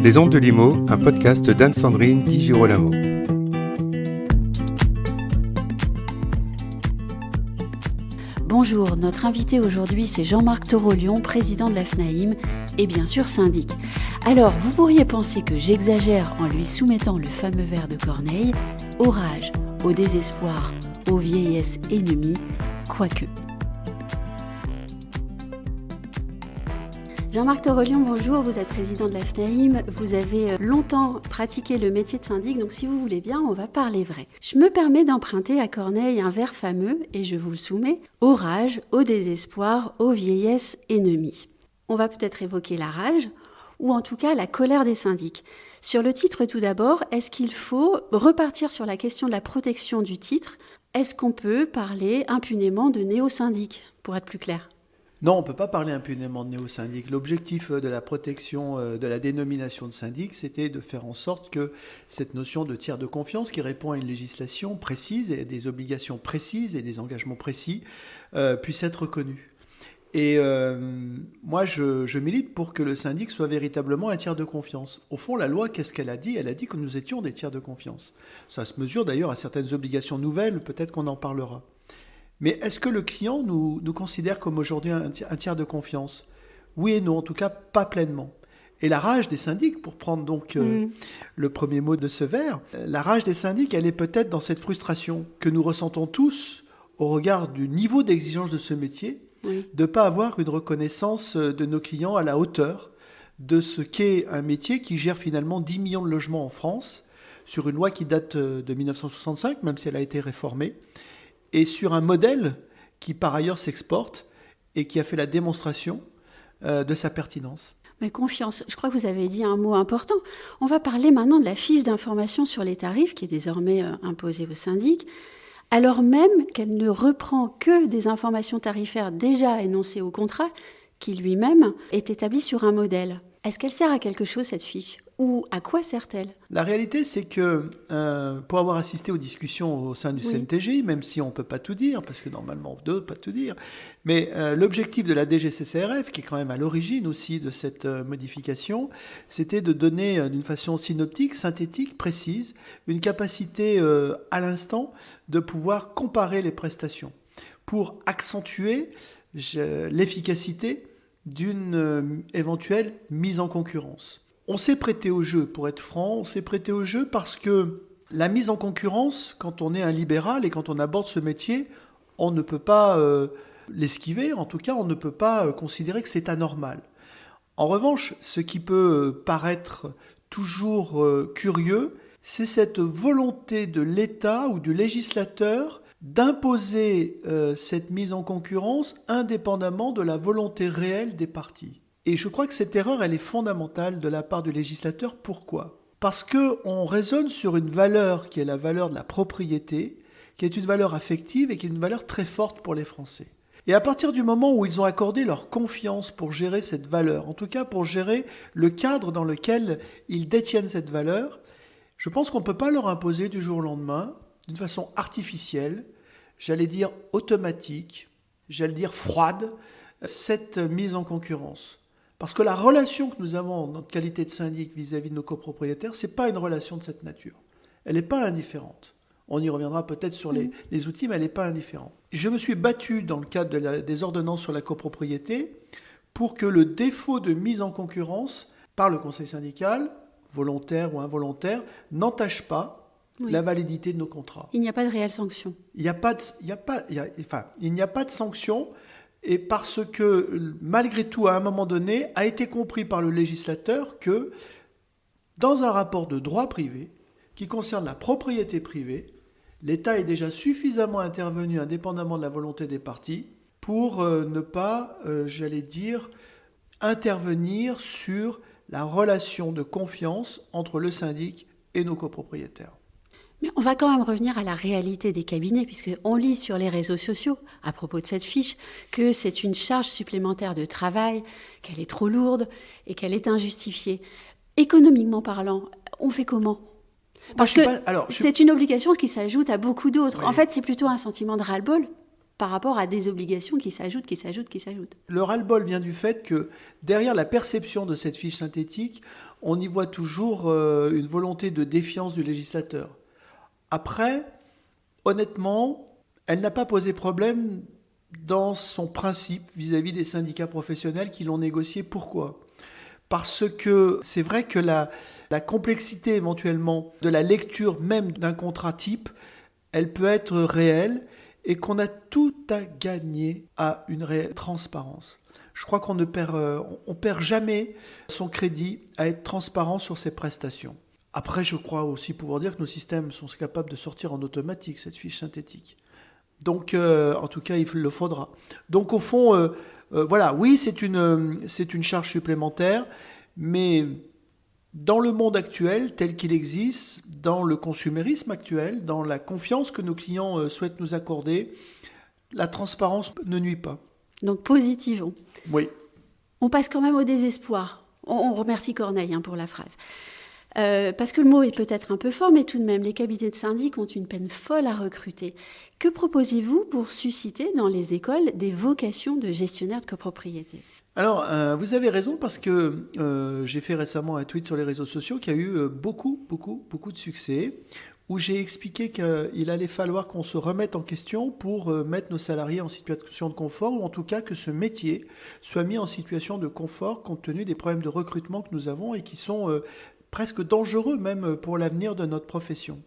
Les Ondes de Limo, un podcast d'Anne-Sandrine Di Girolamo. Bonjour, notre invité aujourd'hui c'est Jean-Marc Torolion, président de la FNAIM et bien sûr syndic. Alors, vous pourriez penser que j'exagère en lui soumettant le fameux vers de Corneille, au rage, au désespoir, aux vieillesses ennemies, quoique. Jean-Marc Torolion, bonjour, vous êtes président de la FNAIM, vous avez longtemps pratiqué le métier de syndic, donc si vous voulez bien, on va parler vrai. Je me permets d'emprunter à Corneille un vers fameux, et je vous le soumets, au rage, au désespoir, aux vieillesses ennemies. On va peut-être évoquer la rage, ou en tout cas la colère des syndics. Sur le titre tout d'abord, est-ce qu'il faut repartir sur la question de la protection du titre ? Est-ce qu'on peut parler impunément de néo-syndic, pour être plus clair ? Non, on ne peut pas parler impunément de néo-syndic. L'objectif de la protection de la dénomination de syndic, c'était de faire en sorte que cette notion de tiers de confiance, qui répond à une législation précise et à des obligations précises et des engagements précis, puisse être reconnue. Et moi, je milite pour que le syndic soit véritablement un tiers de confiance. Au fond, la loi, qu'est-ce qu'elle a dit ? Elle a dit que nous étions des tiers de confiance. Ça se mesure d'ailleurs à certaines obligations nouvelles, peut-être qu'on en parlera. Mais est-ce que le client nous considère comme aujourd'hui un tiers de confiance ? Oui et non, en tout cas pas pleinement. Et la rage des syndics, pour prendre donc le premier mot de ce vers, la rage des syndics, elle est peut-être dans cette frustration que nous ressentons tous au regard du niveau d'exigence de ce métier, de ne pas avoir une reconnaissance de nos clients à la hauteur de ce qu'est un métier qui gère finalement 10 millions de logements en France, sur une loi qui date de 1965, même si elle a été réformée, et sur un modèle qui par ailleurs s'exporte et qui a fait la démonstration de sa pertinence. Mais confiance, je crois que vous avez dit un mot important. On va parler maintenant de la fiche d'information sur les tarifs qui est désormais imposée aux syndics, alors même qu'elle ne reprend que des informations tarifaires déjà énoncées au contrat, qui lui-même est établi sur un modèle. Est-ce qu'elle sert à quelque chose, cette fiche ? Ou à quoi sert-elle ? La réalité, c'est que pour avoir assisté aux discussions au sein du CNTJ, même si on ne peut pas tout dire, parce que normalement on ne peut pas tout dire, mais l'objectif de la DGCCRF, qui est quand même à l'origine aussi de cette modification, c'était de donner d'une façon synoptique, synthétique, précise, une capacité à l'instant de pouvoir comparer les prestations pour accentuer l'efficacité d'une éventuelle mise en concurrence. On s'est prêté au jeu, pour être franc, on s'est prêté au jeu parce que la mise en concurrence, quand on est un libéral et quand on aborde ce métier, on ne peut pas l'esquiver, en tout cas on ne peut pas considérer que c'est anormal. En revanche, ce qui peut paraître toujours curieux, c'est cette volonté de l'État ou du législateur d'imposer cette mise en concurrence indépendamment de la volonté réelle des parties. Et je crois que cette erreur, elle est fondamentale de la part du législateur. Pourquoi ? Parce qu'on raisonne sur une valeur qui est la valeur de la propriété, qui est une valeur affective et qui est une valeur très forte pour les Français. Et à partir du moment où ils ont accordé leur confiance pour gérer cette valeur, en tout cas pour gérer le cadre dans lequel ils détiennent cette valeur, je pense qu'on ne peut pas leur imposer du jour au lendemain, d'une façon artificielle, j'allais dire automatique, j'allais dire froide, cette mise en concurrence. Parce que la relation que nous avons en notre qualité de syndic vis-à-vis de nos copropriétaires, ce n'est pas une relation de cette nature. Elle n'est pas indifférente. On y reviendra peut-être sur les outils, mais elle n'est pas indifférente. Je me suis battu dans le cadre des ordonnances sur la copropriété pour que le défaut de mise en concurrence par le conseil syndical, volontaire ou involontaire, n'entache pas la validité de nos contrats. Il n'y a pas de réelle sanction. Il n'y a pas de sanction. Et parce que, malgré tout, à un moment donné, a été compris par le législateur que, dans un rapport de droit privé, qui concerne la propriété privée, l'État est déjà suffisamment intervenu, indépendamment de la volonté des parties, pour ne pas, intervenir sur la relation de confiance entre le syndic et nos copropriétaires. Mais on va quand même revenir à la réalité des cabinets, puisqu'on lit sur les réseaux sociaux, à propos de cette fiche, que c'est une charge supplémentaire de travail, qu'elle est trop lourde et qu'elle est injustifiée. Économiquement parlant, on fait comment ? Parce que c'est une obligation qui s'ajoute à beaucoup d'autres. Oui. En fait, c'est plutôt un sentiment de ras-le-bol par rapport à des obligations qui s'ajoutent. Le ras-le-bol vient du fait que derrière la perception de cette fiche synthétique, on y voit toujours une volonté de défiance du législateur. Après, honnêtement, elle n'a pas posé problème dans son principe vis-à-vis des syndicats professionnels qui l'ont négocié. Pourquoi ? Parce que c'est vrai que la complexité éventuellement de la lecture même d'un contrat type, elle peut être réelle et qu'on a tout à gagner à une réelle transparence. Je crois qu'on ne perd jamais son crédit à être transparent sur ses prestations. Après, je crois aussi pouvoir dire que nos systèmes sont capables de sortir en automatique cette fiche synthétique. Donc, en tout cas, il le faudra. Donc, au fond, voilà, oui, c'est une charge supplémentaire, mais dans le monde actuel, tel qu'il existe, dans le consumérisme actuel, dans la confiance que nos clients souhaitent nous accorder, la transparence ne nuit pas. Donc, positivons. Oui. On passe quand même au désespoir. On remercie Corneille pour la phrase. Parce que le mot est peut-être un peu fort, mais tout de même, les cabinets de syndic ont une peine folle à recruter. Que proposez-vous pour susciter dans les écoles des vocations de gestionnaires de copropriété ? Alors, vous avez raison parce que j'ai fait récemment un tweet sur les réseaux sociaux qui a eu beaucoup de succès, où j'ai expliqué qu'il allait falloir qu'on se remette en question pour mettre nos salariés en situation de confort, ou en tout cas que ce métier soit mis en situation de confort compte tenu des problèmes de recrutement que nous avons et qui sont presque dangereux même pour l'avenir de notre profession.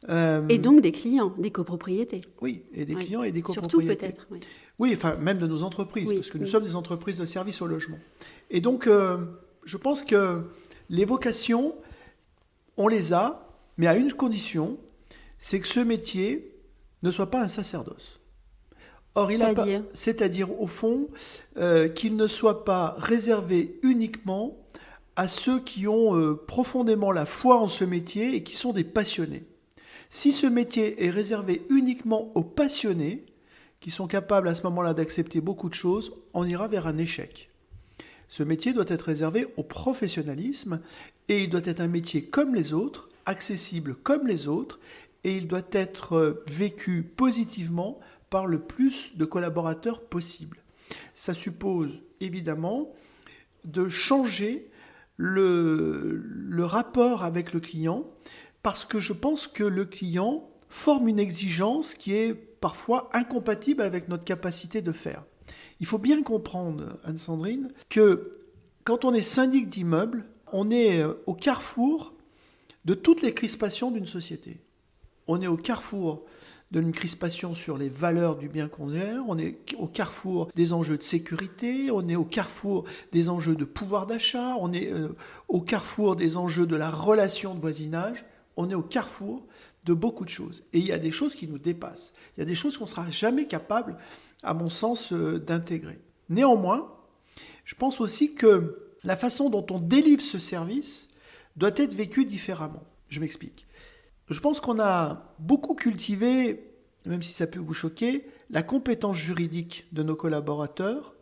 Et donc des clients, des copropriétés. Oui, et des clients et des copropriétés. Surtout peut-être. Oui. Oui, enfin même de nos entreprises, parce que nous sommes des entreprises de services au logement. Et donc, je pense que les vocations, on les a, mais à une condition, c'est que ce métier ne soit pas un sacerdoce. Or, c'est-à-dire au fond, qu'il ne soit pas réservé uniquement à ceux qui ont profondément la foi en ce métier et qui sont des passionnés. Si ce métier est réservé uniquement aux passionnés, qui sont capables à ce moment-là d'accepter beaucoup de choses, on ira vers un échec. Ce métier doit être réservé au professionnalisme et il doit être un métier comme les autres, accessible comme les autres, et il doit être vécu positivement par le plus de collaborateurs possible. Ça suppose évidemment de changer le rapport avec le client, parce que je pense que le client forme une exigence qui est parfois incompatible avec notre capacité de faire. Il faut bien comprendre, Anne-Sandrine, que quand on est syndic d'immeuble, on est au carrefour de toutes les crispations d'une société. On est au carrefour d'une crispation sur les valeurs du bien qu'on gère, on est au carrefour des enjeux de sécurité, on est au carrefour des enjeux de pouvoir d'achat, on est au carrefour des enjeux de la relation de voisinage, on est au carrefour de beaucoup de choses. Et il y a des choses qui nous dépassent. Il y a des choses qu'on ne sera jamais capable, à mon sens, d'intégrer. Néanmoins, je pense aussi que la façon dont on délivre ce service doit être vécue différemment. Je m'explique. Je pense qu'on a beaucoup cultivé, même si ça peut vous choquer, la compétence juridique de nos collaborateurs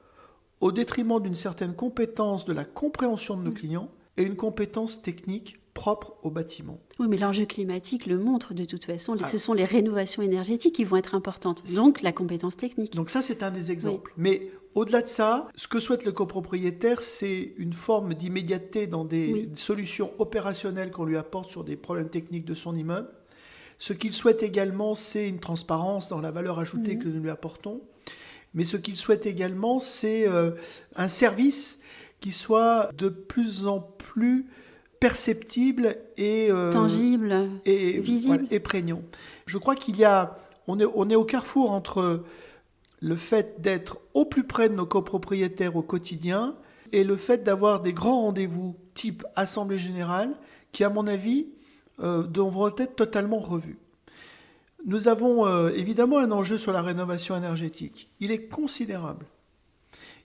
au détriment d'une certaine compétence de la compréhension de nos clients et une compétence technique propre au bâtiment. Oui, mais l'enjeu climatique le montre de toute façon. Ce sont les rénovations énergétiques qui vont être importantes, donc la compétence technique. Donc ça, c'est un des exemples. Oui. Mais au-delà de ça, ce que souhaite le copropriétaire, c'est une forme d'immédiateté dans des solutions opérationnelles qu'on lui apporte sur des problèmes techniques de son immeuble. Ce qu'il souhaite également, c'est une transparence dans la valeur ajoutée que nous lui apportons. Mais ce qu'il souhaite également, c'est un service qui soit de plus en plus perceptible et tangible et visible, voilà, et prégnant. Je crois on est au carrefour entre le fait d'être au plus près de nos copropriétaires au quotidien et le fait d'avoir des grands rendez-vous type assemblée générale qui, à mon avis, devront être totalement revus. Nous avons évidemment un enjeu sur la rénovation énergétique. Il est considérable.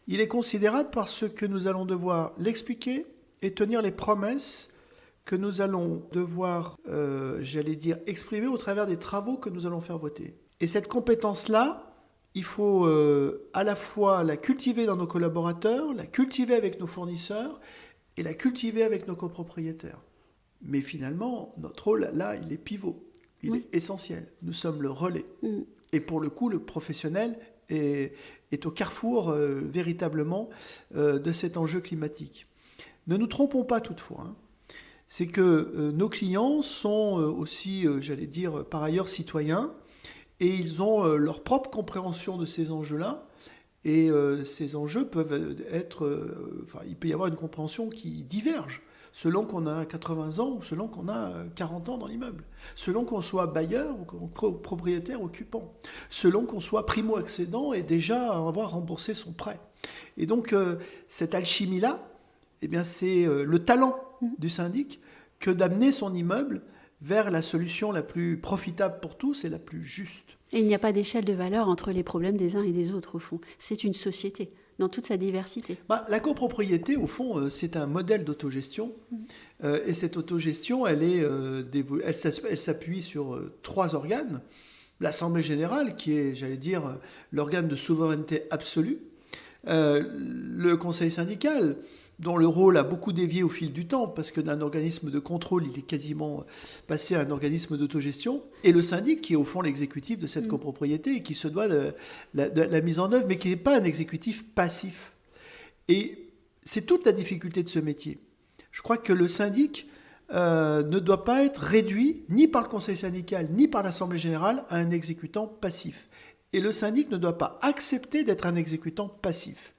Il est considérable parce que nous allons devoir l'expliquer et tenir les promesses que nous allons devoir, exprimer au travers des travaux que nous allons faire voter. Et cette compétence-là, il faut à la fois la cultiver dans nos collaborateurs, la cultiver avec nos fournisseurs et la cultiver avec nos copropriétaires. Mais finalement, notre rôle, là, il est pivot. Il est essentiel. Nous sommes le relais. Et pour le coup, le professionnel est au carrefour véritablement de cet enjeu climatique. Ne nous trompons pas toutefois, hein. C'est que nos clients sont aussi, j'allais dire, par ailleurs citoyens, et ils ont leur propre compréhension de ces enjeux-là, et ces enjeux peuvent être... il peut y avoir une compréhension qui diverge, selon qu'on a 80 ans ou selon qu'on a 40 ans dans l'immeuble, selon qu'on soit bailleur ou propriétaire occupant, selon qu'on soit primo-accédant et déjà avoir remboursé son prêt. Et donc, cette alchimie-là, eh bien, c'est le talent du syndic que d'amener son immeuble vers la solution la plus profitable pour tous et la plus juste. Et il n'y a pas d'échelle de valeur entre les problèmes des uns et des autres, au fond. C'est une société, dans toute sa diversité. La copropriété, au fond, c'est un modèle d'autogestion. Et cette autogestion, elle s'appuie sur 3 organes. L'Assemblée générale, qui est, j'allais dire, l'organe de souveraineté absolue. Le conseil syndical, dont le rôle a beaucoup dévié au fil du temps, parce que d'un organisme de contrôle, il est quasiment passé à un organisme d'autogestion, et le syndic, qui est au fond l'exécutif de cette copropriété, et qui se doit de la mise en œuvre, mais qui n'est pas un exécutif passif. Et c'est toute la difficulté de ce métier. Je crois que le syndic ne doit pas être réduit, ni par le conseil syndical, ni par l'Assemblée générale, à un exécutant passif. Et le syndic ne doit pas accepter d'être un exécutant passif.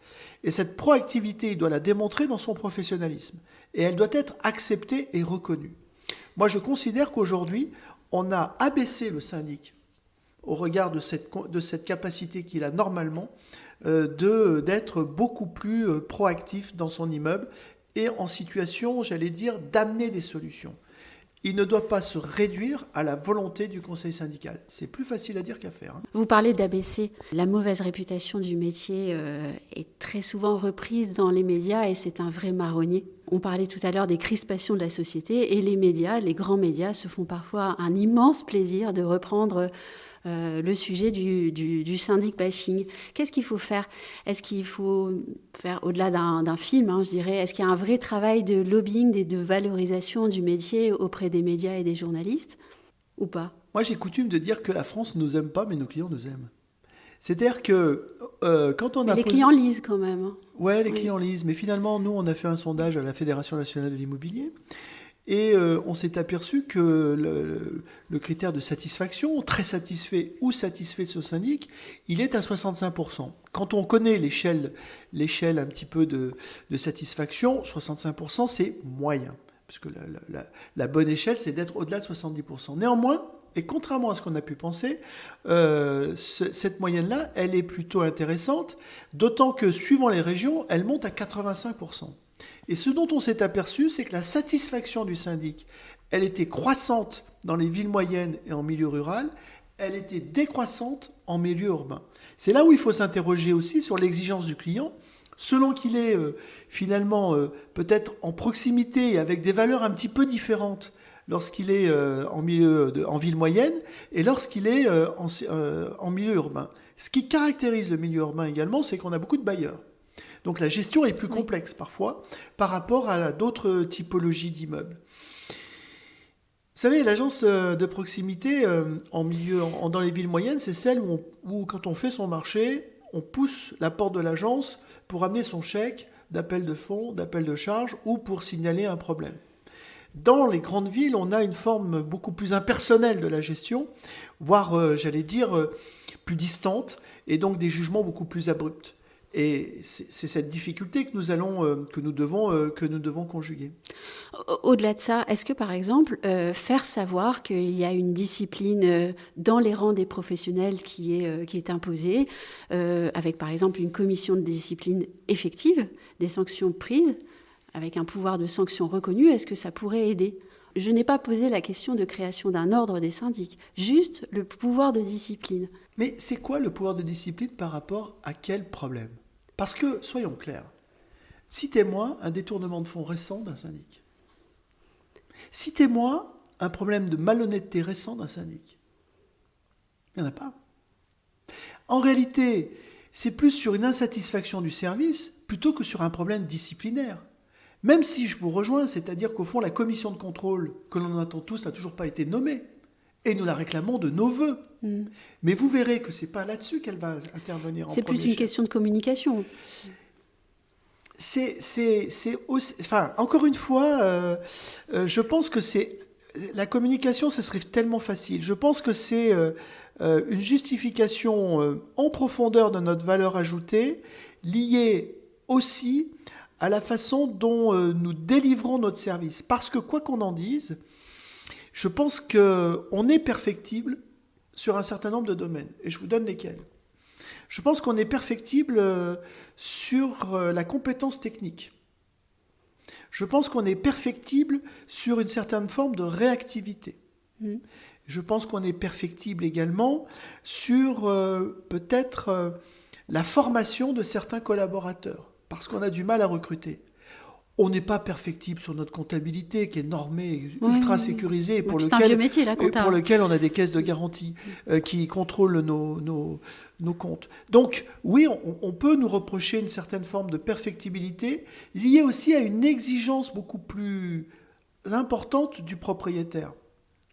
Et cette proactivité, il doit la démontrer dans son professionnalisme. Et elle doit être acceptée et reconnue. Moi, je considère qu'aujourd'hui, on a abaissé le syndic au regard de cette capacité qu'il a normalement d'être beaucoup plus proactif dans son immeuble et en situation, j'allais dire, d'amener des solutions. Il ne doit pas se réduire à la volonté du conseil syndical. C'est plus facile à dire qu'à faire. Vous parlez d'abaisser. La mauvaise réputation du métier est très souvent reprise dans les médias et c'est un vrai marronnier. On parlait tout à l'heure des crispations de la société et les médias, les grands médias, se font parfois un immense plaisir de reprendre le sujet du syndic bashing. Qu'est-ce qu'il faut faire ? Est-ce qu'il faut faire, au-delà d'un film, je dirais, est-ce qu'il y a un vrai travail de lobbying et de valorisation du métier auprès des médias et des journalistes ou pas ? Moi, j'ai coutume de dire que la France ne nous aime pas, mais nos clients nous aiment. C'est-à-dire que quand on a... Les clients lisent quand même. Ouais, les clients lisent. Mais finalement, nous, on a fait un sondage à la Fédération nationale de l'immobilier. Et on s'est aperçu que le critère de satisfaction, très satisfait ou satisfait de ce syndic, il est à 65%. Quand on connaît l'échelle un petit peu de satisfaction, 65% c'est moyen. Parce que la bonne échelle, c'est d'être au-delà de 70%. Néanmoins, et contrairement à ce qu'on a pu penser, cette moyenne-là, elle est plutôt intéressante, d'autant que suivant les régions, elle monte à 85%. Et ce dont on s'est aperçu, c'est que la satisfaction du syndic, elle était croissante dans les villes moyennes et en milieu rural, elle était décroissante en milieu urbain. C'est là où il faut s'interroger aussi sur l'exigence du client, selon qu'il est finalement peut-être en proximité et avec des valeurs un petit peu différentes lorsqu'il est en ville moyenne et lorsqu'il est en milieu urbain. Ce qui caractérise le milieu urbain également, c'est qu'on a beaucoup de bailleurs. Donc la gestion est plus complexe parfois par rapport à d'autres typologies d'immeubles. Vous savez, l'agence de proximité dans les villes moyennes, c'est celle où quand on fait son marché, on pousse la porte de l'agence pour amener son chèque d'appel de fonds, d'appel de charges ou pour signaler un problème. Dans les grandes villes, on a une forme beaucoup plus impersonnelle de la gestion, voire, j'allais dire, plus distante, et donc des jugements beaucoup plus abrupts. Et c'est cette difficulté que nous devons conjuguer. Au-delà de ça, est-ce que par exemple, faire savoir qu'il y a une discipline dans les rangs des professionnels qui est imposée, avec par exemple une commission de discipline effective, des sanctions prises, avec un pouvoir de sanction reconnu, est-ce que ça pourrait aider ? Je n'ai pas posé la question de création d'un ordre des syndics, juste le pouvoir de discipline. Mais c'est quoi le pouvoir de discipline par rapport à quel problème ? Parce que, soyons clairs, citez-moi un détournement de fonds récent d'un syndic. Citez-moi un problème de malhonnêteté récent d'un syndic. Il n'y en a pas. En réalité, c'est plus sur une insatisfaction du service plutôt que sur un problème disciplinaire. Même si je vous rejoins, c'est-à-dire qu'au fond, la commission de contrôle que l'on attend tous n'a toujours pas été nommée. Et nous la réclamons de nos voeux. Mais vous verrez que ce n'est pas là-dessus qu'elle va intervenir en premier chef. C'est plus une question de communication. c'est aussi, enfin, encore une fois, je pense que la communication, ça serait tellement facile. Je pense que c'est une justification en profondeur de notre valeur ajoutée, liée aussi à la façon dont nous délivrons notre service. Parce que quoi qu'on en dise, je pense qu'on est perfectible sur un certain nombre de domaines. Et je vous donne lesquels. Je pense qu'on est perfectible sur la compétence technique. Je pense qu'on est perfectible sur une certaine forme de réactivité. Je pense qu'on est perfectible également sur peut-être la formation de certains collaborateurs, parce qu'on a du mal à recruter. On n'est pas perfectible sur notre comptabilité, qui est normée, ultra sécurisée, pour lequel on a des caisses de garantie qui contrôlent nos comptes. Donc, oui, on peut nous reprocher une certaine forme de perfectibilité, liée aussi à une exigence beaucoup plus importante du propriétaire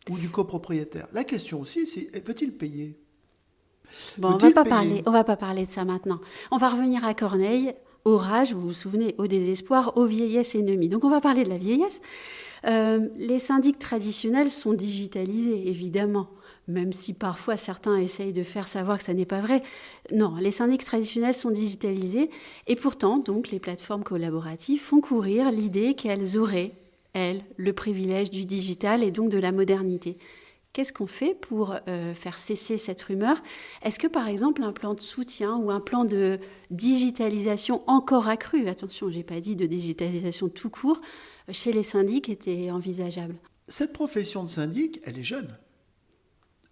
ou du copropriétaire. La question aussi, c'est, veut-il payer ? Bon, on va pas parler de ça maintenant. On va revenir à Corneille. Orage, vous vous souvenez, au désespoir, aux vieillesses ennemies. Donc on va parler de la vieillesse. Les syndics traditionnels sont digitalisés, évidemment, même si parfois certains essayent de faire savoir que ça n'est pas vrai. Non, les syndics traditionnels sont digitalisés et pourtant, donc, les plateformes collaboratives font courir l'idée qu'elles auraient, elles, le privilège du digital et donc de la modernité. Qu'est-ce qu'on fait pour faire cesser cette rumeur ? Est-ce que, par exemple, un plan de soutien ou un plan de digitalisation encore accru, attention, je n'ai pas dit de digitalisation tout court, chez les syndics était envisageable ? Cette profession de syndic, elle est jeune.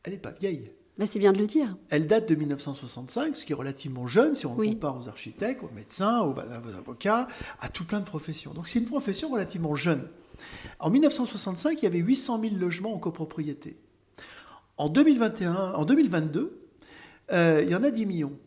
Elle n'est pas vieille. Ben, c'est bien de le dire. Elle date de 1965, ce qui est relativement jeune si on le compare aux architectes, aux médecins, aux avocats, à tout plein de professions. Donc c'est une profession relativement jeune. En 1965, il y avait 800 000 logements en copropriété. En 2022, il y en a 10 millions.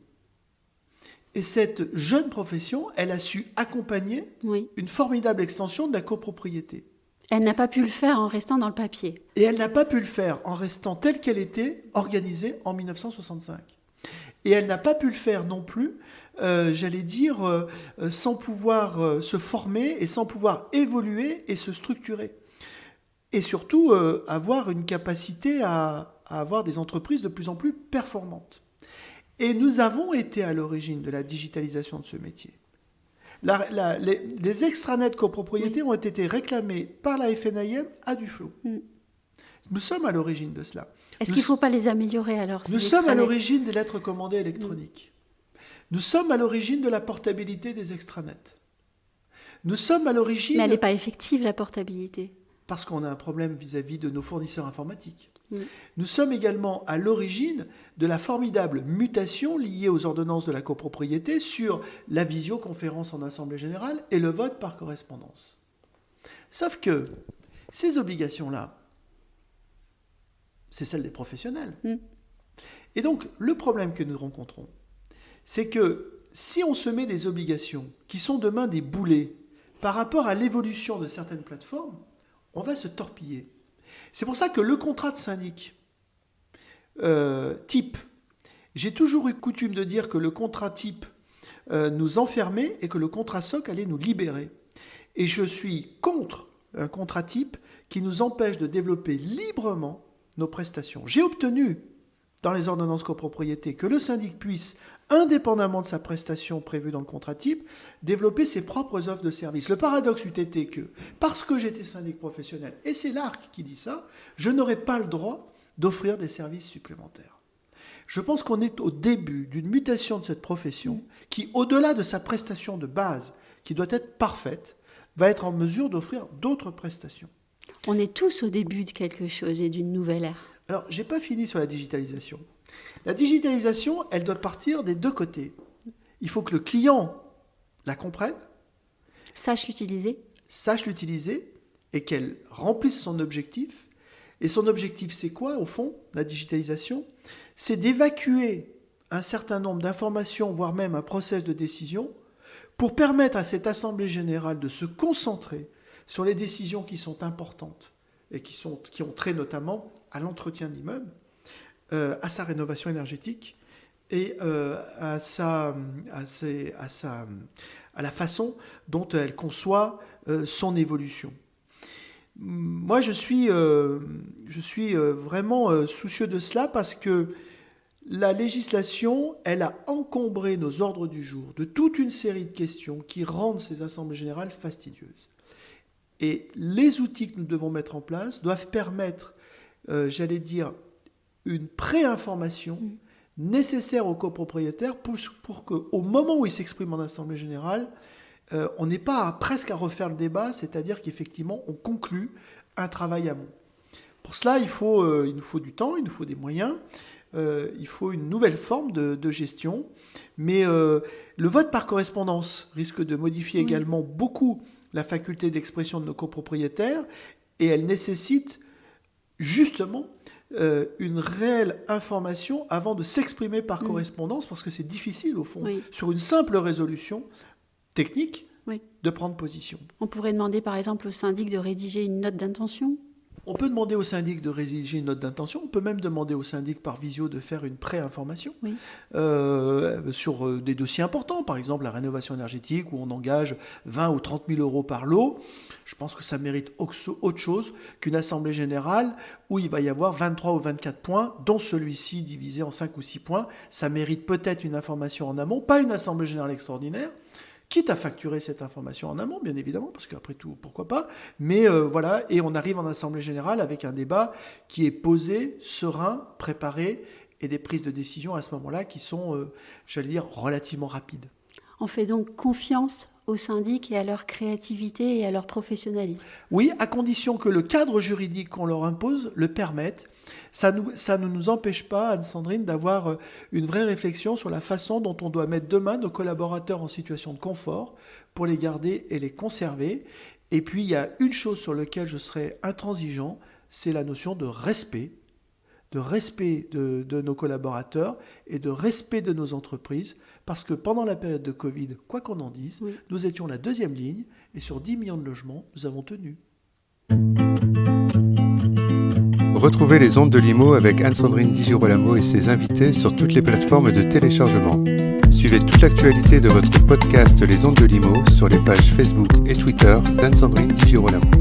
Et cette jeune profession, elle a su accompagner une formidable extension de la copropriété. Elle n'a pas pu le faire en restant dans le papier. Et elle n'a pas pu le faire en restant telle qu'elle était organisée en 1965. Et elle n'a pas pu le faire non plus, sans pouvoir se former et sans pouvoir évoluer et se structurer. Et surtout, avoir une capacité à avoir des entreprises de plus en plus performantes. Et nous avons été à l'origine de la digitalisation de ce métier. Les extranets copropriétés ont été réclamés par la FNIM à Duflot. Nous sommes à l'origine de cela. Est-ce qu'il ne faut pas les améliorer alors ? Nous sommes à l'origine des lettres commandées électroniques. Nous sommes à l'origine de la portabilité des extranets. Nous sommes à l'origine... Mais elle n'est pas effective, la portabilité. Parce qu'on a un problème vis-à-vis de nos fournisseurs informatiques. Nous sommes également à l'origine de la formidable mutation liée aux ordonnances de la copropriété sur la visioconférence en assemblée générale et le vote par correspondance. Sauf que ces obligations-là, c'est celle des professionnels. Et donc, le problème que nous rencontrons, c'est que si on se met des obligations qui sont demain des boulets par rapport à l'évolution de certaines plateformes, on va se torpiller. C'est pour ça que le contrat de syndic type, j'ai toujours eu coutume de dire que le contrat type nous enfermait et que le contrat SOC allait nous libérer. Et je suis contre un contrat type qui nous empêche de développer librement nos prestations. J'ai obtenu, dans les ordonnances copropriété, que le syndic puisse, indépendamment de sa prestation prévue dans le contrat type, développer ses propres offres de services. Le paradoxe eût été que, parce que j'étais syndic professionnel, et c'est l'ARC qui dit ça, je n'aurais pas le droit d'offrir des services supplémentaires. Je pense qu'on est au début d'une mutation de cette profession qui, au-delà de sa prestation de base, qui doit être parfaite, va être en mesure d'offrir d'autres prestations. On est tous au début de quelque chose et d'une nouvelle ère. Alors, je n'ai pas fini sur la digitalisation. La digitalisation, elle doit partir des deux côtés. Il faut que le client la comprenne, sache l'utiliser et qu'elle remplisse son objectif. Et son objectif, c'est quoi, au fond, la digitalisation ? C'est d'évacuer un certain nombre d'informations, voire même un process de décision, pour permettre à cette Assemblée générale de se concentrer sur les décisions qui sont importantes et qui ont trait notamment à l'entretien de l'immeuble, à sa rénovation énergétique et à à la façon dont elle conçoit son évolution. Moi, je suis vraiment soucieux de cela parce que la législation, elle a encombré nos ordres du jour de toute une série de questions qui rendent ces assemblées générales fastidieuses. Et les outils que nous devons mettre en place doivent permettre, une pré-information nécessaire aux copropriétaires pour qu'au moment où ils s'expriment en assemblée générale, on n'ait pas presque à refaire le débat, c'est-à-dire qu'effectivement, on conclut un travail amont. Pour cela, il nous faut du temps, il nous faut des moyens, il faut une nouvelle forme de gestion. Mais le vote par correspondance risque de modifier également beaucoup la faculté d'expression de nos copropriétaires et elle nécessite justement une réelle information avant de s'exprimer par correspondance parce que c'est difficile au fond, sur une simple résolution technique, de prendre position. On pourrait demander par exemple au syndic de rédiger une note d'intention ? On peut demander au syndic de rédiger une note d'intention, on peut même demander au syndic par visio de faire une pré-information sur des dossiers importants, par exemple la rénovation énergétique où on engage 20 ou 30 000 euros par lot. Je pense que ça mérite autre chose qu'une assemblée générale où il va y avoir 23 ou 24 points, dont celui-ci divisé en 5 ou 6 points. Ça mérite peut-être une information en amont, pas une assemblée générale extraordinaire, quitte à facturer cette information en amont, bien évidemment, parce qu'après tout, pourquoi pas. Mais voilà, et on arrive en assemblée générale avec un débat qui est posé, serein, préparé, et des prises de décision à ce moment-là qui sont, relativement rapides. On fait donc confiance aux syndics et à leur créativité et à leur professionnalisme. Oui, à condition que le cadre juridique qu'on leur impose le permette. Ça ne nous empêche pas, Anne-Sandrine, d'avoir une vraie réflexion sur la façon dont on doit mettre demain nos collaborateurs en situation de confort pour les garder et les conserver. Et puis, il y a une chose sur laquelle je serai intransigeant, c'est la notion de respect de nos collaborateurs et de respect de nos entreprises, parce que pendant la période de Covid, quoi qu'on en dise, nous étions la deuxième ligne, et sur 10 millions de logements, nous avons tenu. Retrouvez les ondes de Limo avec Anne-Sandrine Di Girolamo et ses invités sur toutes les plateformes de téléchargement. Suivez toute l'actualité de votre podcast Les ondes de Limo sur les pages Facebook et Twitter d'Anne-Sandrine Di Girolamo.